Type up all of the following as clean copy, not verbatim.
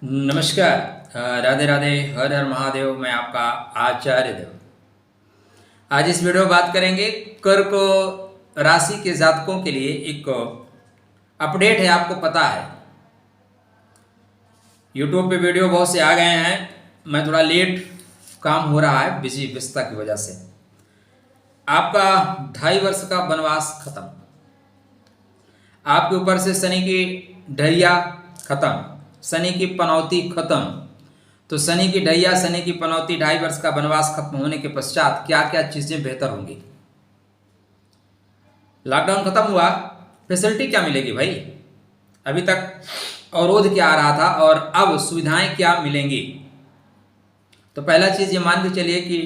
नमस्कार। राधे राधे, हर हर महादेव। मैं आपका आचार्य देव। आज इस वीडियो में बात करेंगे कर्क राशि के जातकों के लिए एक अपडेट है। आपको पता है यूट्यूब पे वीडियो बहुत से आ गए हैं, मैं थोड़ा लेट काम हो रहा है बिजी व्यस्तता की वजह से। आपका 2.5 वर्ष का वनवास खत्म, आपके ऊपर से शनि की ढैया खत्म, शनि की पनौती खत्म। तो शनि की ढैया, शनि की पनौती, 2.5 वर्ष का वनवास खत्म होने के पश्चात क्या क्या चीजें बेहतर होंगी। लॉकडाउन खत्म हुआ, फैसिलिटी क्या मिलेगी भाई? अभी तक अवरोध क्या आ रहा था और अब सुविधाएं क्या मिलेंगी? तो पहला चीज ये मान के चलिए कि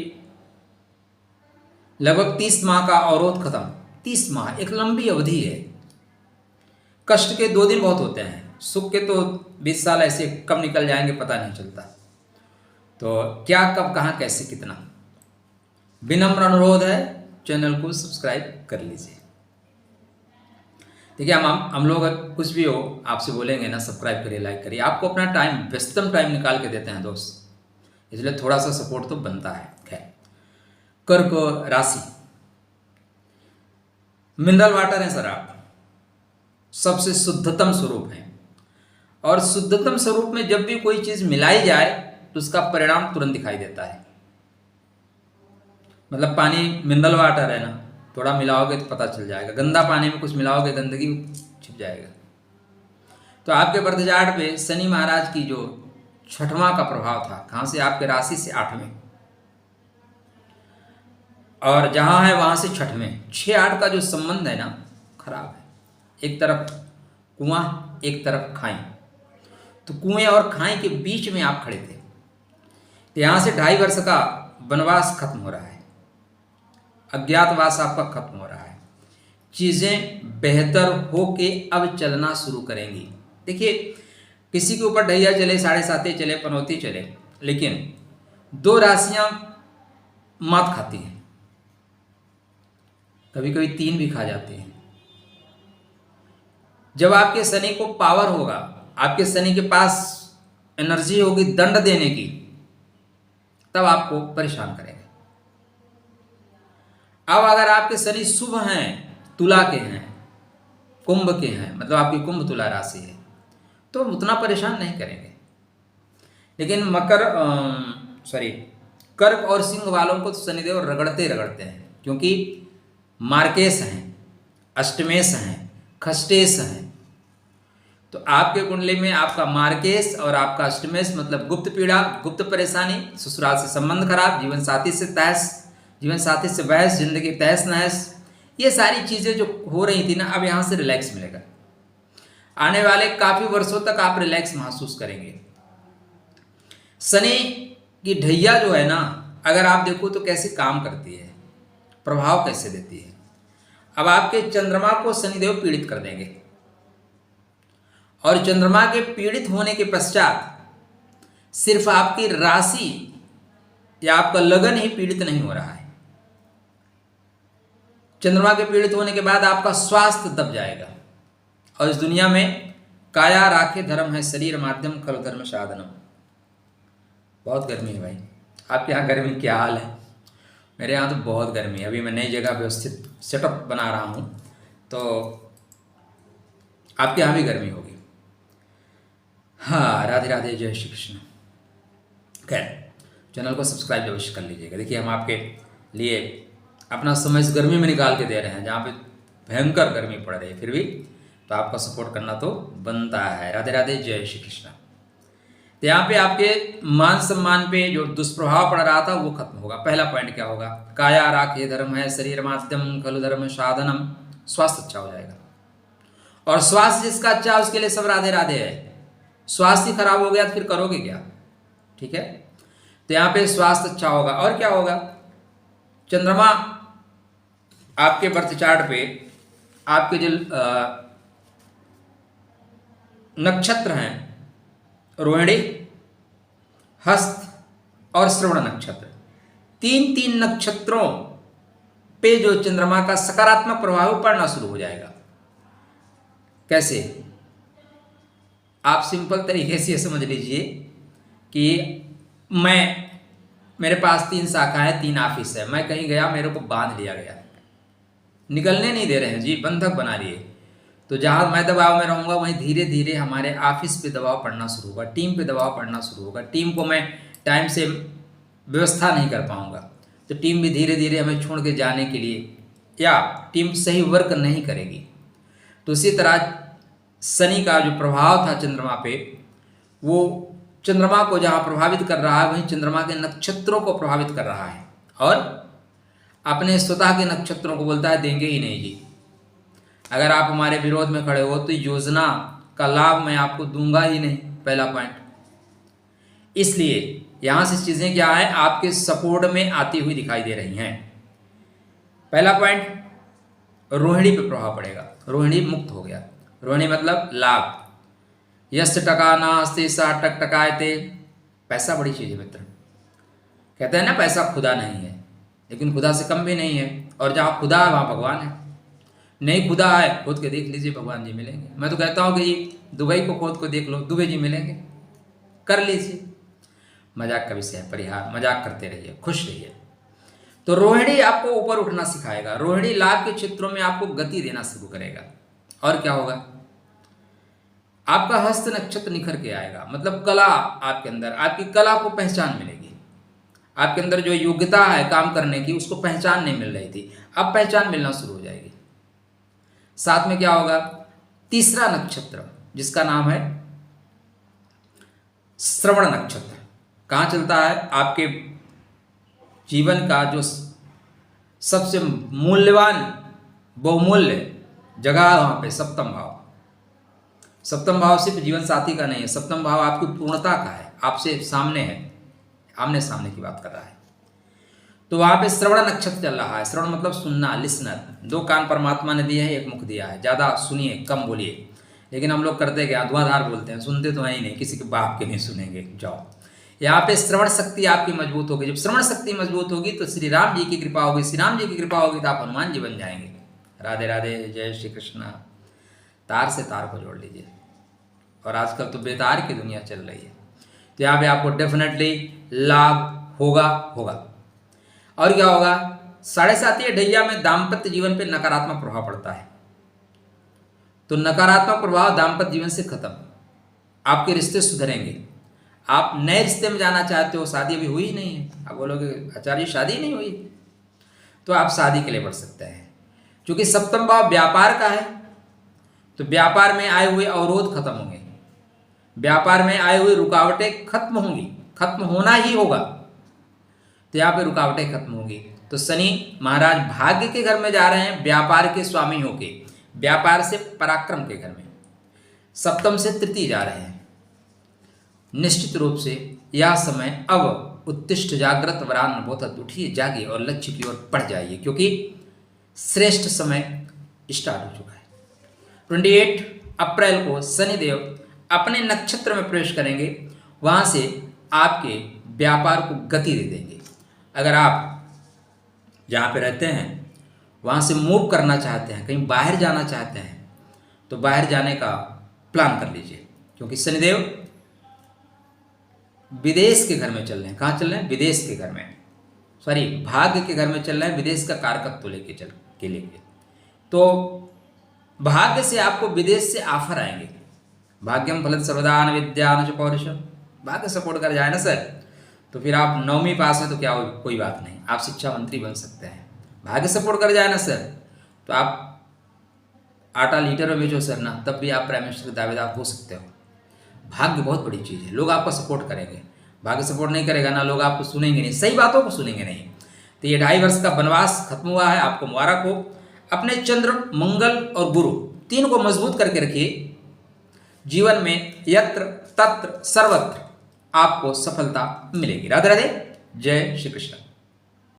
लगभग 30 माह का अवरोध खत्म। 30 माह एक लंबी अवधि है। कष्ट के 2 दिन बहुत होते हैं, सुख के तो 20 साल ऐसे कब निकल जाएंगे पता नहीं चलता। तो क्या, कब, कहाँ, कैसे, कितना, विनम्र अनुरोध है चैनल को सब्सक्राइब कर लीजिए। देखिए हम लोग कुछ भी हो आपसे बोलेंगे ना, सब्सक्राइब करिए, लाइक करिए। आपको अपना टाइम, व्यस्तम टाइम निकाल के देते हैं दोस्त, इसलिए थोड़ा सा सपोर्ट तो बनता है। खैर, कर्क राशि, मिनरल वाटर है सर, आप सबसे शुद्धतम स्वरूप है। और शुद्धतम स्वरूप में जब भी कोई चीज मिलाई जाए तो उसका परिणाम तुरंत दिखाई देता है। मतलब पानी मिनरल वाटर है ना, थोड़ा मिलाओगे तो पता चल जाएगा। गंदा पानी में कुछ मिलाओगे, गंदगी छिप जाएगा। तो आपके बर्धजाट पे शनि महाराज की जो 6वां का प्रभाव था, कहां से? आपके राशि से 8वें, और जहां है वहां से 6वें। 6-8 का जो संबंध है ना, खराब है। एक तरफ कुआं, एक तरफ खाई। तो कुएं और खाई के बीच में आप खड़े थे। तो यहां से 2.5 वर्ष का वनवास खत्म हो रहा है, अज्ञातवास आपका खत्म हो रहा है। चीजें बेहतर होके अब चलना शुरू करेंगी। देखिए, किसी के ऊपर ढैया चले, 7.5 चले, पनौती चले, लेकिन 2 राशियां मात खाती हैं, कभी कभी 3 भी खा जाती हैं। जब आपके शनि को पावर होगा, आपके शनि के पास एनर्जी होगी दंड देने की, तब आपको परेशान करेंगे। अब अगर आपके शनि शुभ हैं, तुला के हैं, कुंभ के हैं, मतलब आपकी कुंभ तुला राशि है, तो उतना परेशान नहीं करेंगे। लेकिन कर्क और सिंह वालों को तो शनिदेव रगड़ते रगड़ते हैं, क्योंकि मार्केश हैं, अष्टमेश हैं, खष्टेश हैं। तो आपके कुंडली में आपका मार्केश और आपका अष्टमेश, मतलब गुप्त पीड़ा, गुप्त परेशानी, ससुराल से संबंध खराब, जीवन साथी से तहस, जीवन साथी से बहस, जिंदगी तहस नहस, ये सारी चीजें जो हो रही थी ना, अब यहां से रिलैक्स मिलेगा। आने वाले काफी वर्षों तक आप रिलैक्स महसूस करेंगे। शनि की ढैया जो है ना, अगर आप देखो तो कैसे काम करती है, प्रभाव कैसे देती है। अब आपके चंद्रमा को शनिदेव पीड़ित कर देंगे, और चंद्रमा के पीड़ित होने के पश्चात सिर्फ आपकी राशि या आपका लगन ही पीड़ित नहीं हो रहा है। चंद्रमा के पीड़ित होने के बाद आपका स्वास्थ्य दब जाएगा। और इस दुनिया में काया राखे धर्म है, शरीर माध्यम खल धर्म साधनम। बहुत गर्मी है भाई। आपके यहाँ गर्मी क्या हाल है? मेरे यहाँ तो बहुत गर्मी है। अभी मैं नई जगह व्यवस्थित सेटअप बना रहा हूँ, तो आपके यहाँ भी गर्मी होगी। हाँ, राधे राधे, जय श्री कृष्ण। खैर, चैनल को सब्सक्राइब अवश्य कर लीजिएगा। देखिए, हम आपके लिए अपना समय इस गर्मी में निकाल के दे रहे हैं, जहाँ पे भयंकर गर्मी पड़ रही है, फिर भी तो आपका सपोर्ट करना तो बनता है। राधे राधे, जय श्री कृष्ण। तो यहाँ पे आपके मान सम्मान पे जो दुष्प्रभाव पड़ रहा था वो खत्म होगा। पहला पॉइंट क्या होगा? काया राखे धर्म है, शरीर माध्यम खलु धर्म साधनम। स्वास्थ्य अच्छा हो जाएगा, और स्वास्थ्य जिसका अच्छा उसके लिए सब राधे राधे है। स्वास्थ्य खराब हो गया तो फिर करोगे क्या? ठीक है, तो यहाँ पे स्वास्थ्य अच्छा होगा। और क्या होगा? चंद्रमा आपके बर्थ चार्ट पे आपके जो नक्षत्र हैं, रोहिणी, हस्त और श्रवण नक्षत्र, 3 नक्षत्रों पे जो चंद्रमा का सकारात्मक प्रभाव पड़ना शुरू हो जाएगा। कैसे? आप सिंपल तरीके से ये समझ लीजिए कि मेरे पास 3 शाखाएं, 3 ऑफिस है, मैं कहीं गया, मेरे को बांध लिया गया, निकलने नहीं दे रहे हैं जी, बंधक बना लिए। तो जहाँ मैं दबाव में रहूँगा वहीं धीरे धीरे हमारे ऑफिस पे दबाव पड़ना शुरू होगा, टीम पे दबाव पड़ना शुरू होगा, टीम को मैं टाइम से व्यवस्था नहीं कर पाऊँगा, तो टीम भी धीरे धीरे हमें छोड़ के जाने के लिए, या टीम सही वर्क नहीं करेगी। तो इसी तरह शनि का जो प्रभाव था चंद्रमा पे, वो चंद्रमा को जहाँ प्रभावित कर रहा है वहीं चंद्रमा के नक्षत्रों को प्रभावित कर रहा है, और अपने स्वतः के नक्षत्रों को बोलता है देंगे ही नहीं जी। अगर आप हमारे विरोध में खड़े हो तो योजना का लाभ मैं आपको दूंगा ही नहीं, पहला पॉइंट। इसलिए यहाँ से चीज़ें क्या है, आपके सपोर्ट में आती हुई दिखाई दे रही हैं। पहला पॉइंट, रोहिणी पे प्रभाव पड़ेगा, रोहिणी मुक्त हो गया। रोहिणी मतलब लाभ, यश टका नास्ति सा टक टकायते। पैसा बड़ी चीज़ है मित्र, कहते हैं ना पैसा खुदा नहीं है, लेकिन खुदा से कम भी नहीं है, और जहाँ खुदा है वहाँ भगवान है। नहीं खुदा है, खोद के देख लीजिए, भगवान जी मिलेंगे। मैं तो कहता हूँ कि दुबई को खोद को देख लो, दुबई जी मिलेंगे, कर लीजिए। मजाक का विषय है, परिहार, मजाक करते रहिए, खुश रहिए। तो रोहिणी आपको ऊपर उठना सिखाएगा, रोहिणी लाभ के क्षेत्रों में आपको गति देना शुरू करेगा। और क्या होगा, आपका हस्त नक्षत्र निखर के आएगा, मतलब कला आपके अंदर, आपकी कला को पहचान मिलेगी। आपके अंदर जो योग्यता है काम करने की, उसको पहचान नहीं मिल रही थी, अब पहचान मिलना शुरू हो जाएगी। साथ में क्या होगा, तीसरा नक्षत्र जिसका नाम है श्रवण नक्षत्र, कहाँ चलता है, आपके जीवन का जो सबसे मूल्यवान बहुमूल्य जगह है वहाँ पे सप्तम भाव। सप्तम भाव सिर्फ जीवन साथी का नहीं है, सप्तम भाव आपकी पूर्णता का है, आपसे सामने है, आमने सामने की बात कर रहा है। तो वहाँ पे श्रवण नक्षत्र चल रहा है। श्रवण मतलब सुनना, लिसनर। 2 कान परमात्मा ने दिए हैं, 1 मुख दिया है, ज़्यादा सुनिए कम बोलिए। लेकिन हम लोग करते क्या, धुआंधार बोलते हैं, सुनते तो है ही नहीं, किसी के बाप के नहीं सुनेंगे। जाओ, यहाँ पे श्रवण शक्ति आपकी मजबूत होगी। जब श्रवण शक्ति मजबूत होगी तो श्री राम जी की कृपा होगी, श्री राम जी की कृपा होगी तो आप हनुमान जी बन जाएंगे। राधे राधे, जय श्री कृष्ण। तार से तार को जोड़ लीजिए, और आजकल तो बेतार की दुनिया चल रही है, तो यहाँ पे आपको डेफिनेटली लाभ होगा। और क्या होगा, 7.5 ढैया में दाम्पत्य जीवन पे नकारात्मक प्रभाव पड़ता है। तो नकारात्मक प्रभाव दाम्पत्य जीवन से खत्म, आपके रिश्ते सुधरेंगे। आप नए रिश्ते में जाना चाहते हो, शादी अभी हुई नहीं है, आप बोलोगे आचार्य शादी नहीं हुई, तो आप शादी के लिए बढ़ सकते हैं। क्योंकि सप्तम भाव व्यापार का है, तो व्यापार में आए हुए अवरोध खत्म होंगे, व्यापार में आए हुए रुकावटें खत्म होंगी, खत्म होना ही होगा। तो यहाँ पे रुकावटें खत्म होंगी। तो शनि महाराज भाग्य के घर में जा रहे हैं, व्यापार के स्वामी होके, व्यापार से पराक्रम के घर में, सप्तम से तृतीय जा रहे हैं। निश्चित रूप से यह समय अब उत्तिष्ठ जागृत वरान बोधत, उठिए जागिए और लक्ष्य की ओर बढ़ जाइए, क्योंकि श्रेष्ठ समय स्टार्ट हो चुका है। 28 अप्रैल को शनिदेव अपने नक्षत्र में प्रवेश करेंगे, वहाँ से आपके व्यापार को गति दे देंगे। अगर आप जहाँ पे रहते हैं वहाँ से मूव करना चाहते हैं, कहीं बाहर जाना चाहते हैं, तो बाहर जाने का प्लान कर लीजिए, क्योंकि शनिदेव विदेश के घर में चल रहे हैं। कहाँ चल रहे हैं, विदेश के घर में, सॉरी भाग्य के घर में चल रहे हैं, विदेश का कारकत्व लेके तो भाग्य से आपको विदेश से ऑफर आएंगे। भाग्यम फलत सर्वदान विद्यान च पौरुषम, भाग्य सपोर्ट कर जाए ना सर, तो फिर आप 9वीं पास हैं तो क्या हो, कोई बात नहीं, आप शिक्षा मंत्री बन सकते हैं। भाग्य सपोर्ट कर जाए ना सर, तो आप आटा लीटर में बेचो सर ना, तब भी आप प्राइम मिनिस्टर के दावेदार हो सकते हो। भाग्य बहुत बड़ी चीज़ है, लोग आपका सपोर्ट करेंगे। भाग्य सपोर्ट नहीं करेगा ना, लोग आपको सुनेंगे नहीं, सही बातों को सुनेंगे नहीं। तो ये 2.5 वर्ष का वनवास खत्म हुआ है, आपको मुबारक हो। अपने चंद्र, मंगल और गुरु 3 को मजबूत करके रखिए। जीवन में यत्र तत्र सर्वत्र आपको सफलता मिलेगी। राधे राधे, जय श्री कृष्ण।